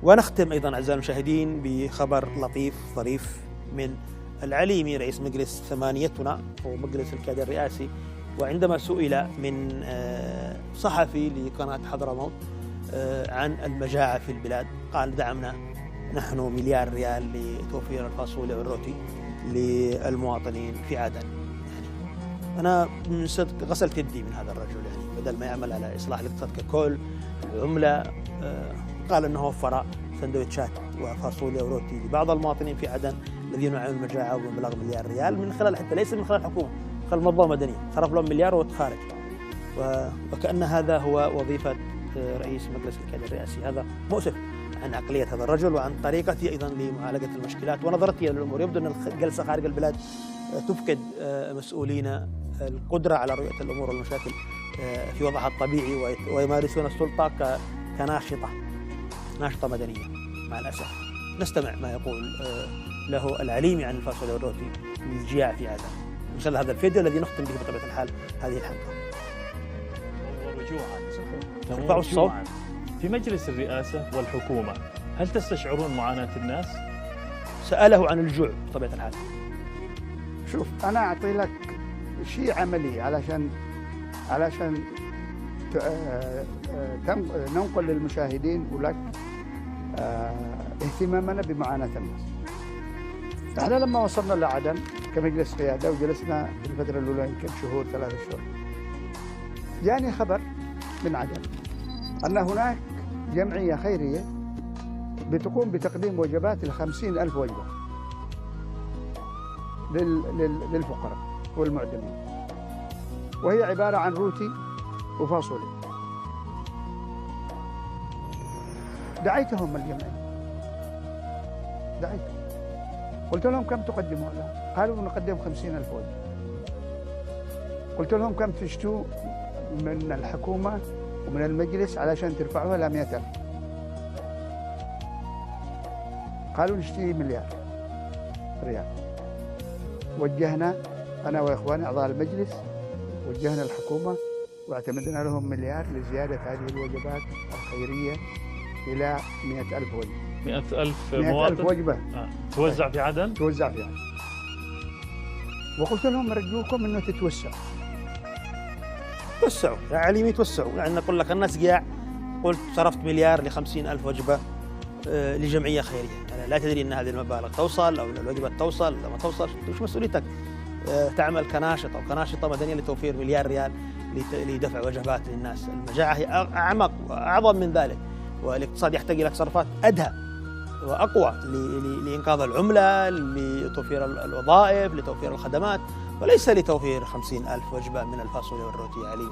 ونختم أيضا أعزائي المشاهدين بخبر لطيف ظريف من العليمي رئيس مجلس ثمانيتنا ومجلس الكادر الرئاسي، وعندما سئل من صحفي لقناة حضرموت عن المجاعة في البلاد قال: دعمنا نحن مليار ريال لتوفير الفاصوليا والروتي للمواطنين في عدن. يعني أنا من صدق غسلت يدي من هذا الرجل، يعني بدل ما يعمل على إصلاح الاقتصاد ككل العملة، قال أنه وفر سندويتشات وفاصوليا وروتي لبعض المواطنين في عدن الذين يعانون من المجاعة وبمبلغ مليار ريال من خلال، حتى ليس من خلال الحكومة، من خلال المنظمة المدنية، صرف لهم مليار وتخارج. وكأن هذا هو وظيفة رئيس مجلس الكادر الرئاسي. هذا مؤسف عن عقلية هذا الرجل وعن طريقته أيضا لمعالجة المشكلات ونظرته للأمور. يبدو أن الجلسة خارج البلاد تفقد مسؤولين القدرة على رؤية الأمور والمشاكل في وضعها الطبيعي، ويمارسون السلطة كناشطة مدنية مع الأسف. نستمع ما يقول له العليمي عن الفاصوليا والروتي للجياع في عدن من خلال هذا الفيديو الذي نختم به بطبيعة الحال هذه الحلقة. ترفعوا الصوت في مجلس الرئاسة والحكومة، هل تستشعرون معاناة الناس؟ سأله عن الجوع بطبيعة الحال. شوف، أنا أعطي لك شيء عملي علشان ننقل للمشاهدين ولك اهتمامنا بمعاناة الناس. احنا لما وصلنا لعدن كمجلس قيادة وجلسنا في الفترة الأولى يمكن شهور 3 شهور، جاني خبر من عدن أن هناك جمعية خيرية بتقوم بتقديم وجبات ل50,000 وجبة للفقراء والمعدمين، وهي عبارة عن روتي وفاصوليا. دعيتهم الجمعية، قلت لهم: كم تقدموا الآن؟ قالوا: نقدم 50,000 وجبة. قلت لهم: كم تشتوا من الحكومة ومن المجلس علشان ترفعوها ل 100,000؟ قالوا: نشتري مليار ريال. وجهنا أنا وإخواني أعضاء المجلس، وجهنا الحكومة واعتمدنا لهم مليار لزيادة هذه الوجبات الخيرية إلى 100,000 وجبة. 100,000 مواطن وجبة توزع في عدن؟ توزع في عدن. وقلت لهم: أرجوكم أنه تتوسعوا يا عليمي، توسعوا. يعني نقول لك الناس جياع، قلت صرفت مليار ل50,000 وجبة لجمعية خيرية، يعني لا تدري أن هذه المبالغ توصل أو الوجبة توصل أو ما توصل. وش مسؤوليتك؟ تعمل كناشط أو كناشطة مدنية لتوفير مليار ريال لدفع وجبات للناس. المجاعة هي أعمق وأعظم من ذلك، والاقتصاد يحتاج إلى تصرفات أدهى وأقوى لإنقاذ العملة، لتوفير الوظائف، لتوفير الخدمات، وليس لتوفير 50,000 وجبة من الفاصوليا والروتي يا علي.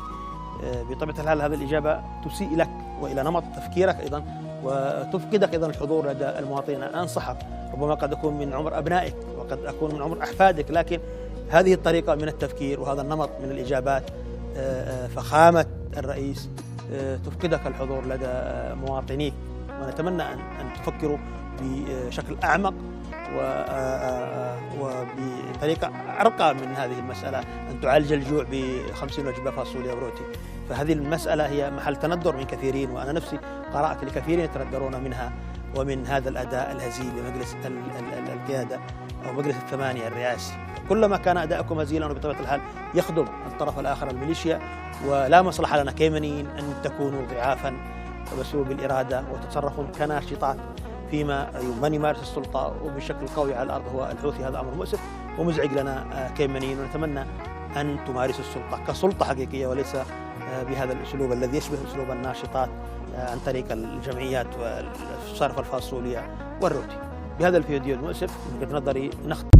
بطبيعة الحال هذه الإجابة تسيء لك وإلى نمط تفكيرك أيضا، وتفقدك أيضا الحضور لدى المواطنين. أنصحك، ربما قد أكون من عمر أبنائك وقد أكون من عمر أحفادك، لكن هذه الطريقة من التفكير وهذا النمط من الإجابات، فخامة الرئيس، تفقدك الحضور لدى مواطنيك. ونتمنى أن تفكروا بشكل أعمق وبطريقة أرقى من هذه المسألة، أن تعالج الجوع ب50 وجبة فاصوليا وروتي. فهذه المسألة هي محل تندر من كثيرين، وأنا نفسي قرأت لكثيرين يتندرون منها ومن هذا الأداء الهزيل لمجلس القيادة أو مجلس الثمانية الرئاسي. كلما كان أداءكم هزيلا وبطبيعة الحال يخدم الطرف الآخر الميليشيا، ولا مصلحة لنا كيمنيين أن تكونوا ضعافا وبسلوب الإرادة وتتصرفون كناشطات فيما من يمارس السلطة وبشكل قوي على الأرض هو الحوثي. هذا أمر مؤسف ومزعج لنا كيمنيين، ونتمنى أن تمارسوا السلطة كسلطة حقيقية وليس بهذا الأسلوب الذي يشبه أسلوب الناشطات عن طريق الجمعيات وصرف الفاصوليا والروتي. بهذا الفيديو المؤسف من وجهة نظري نختم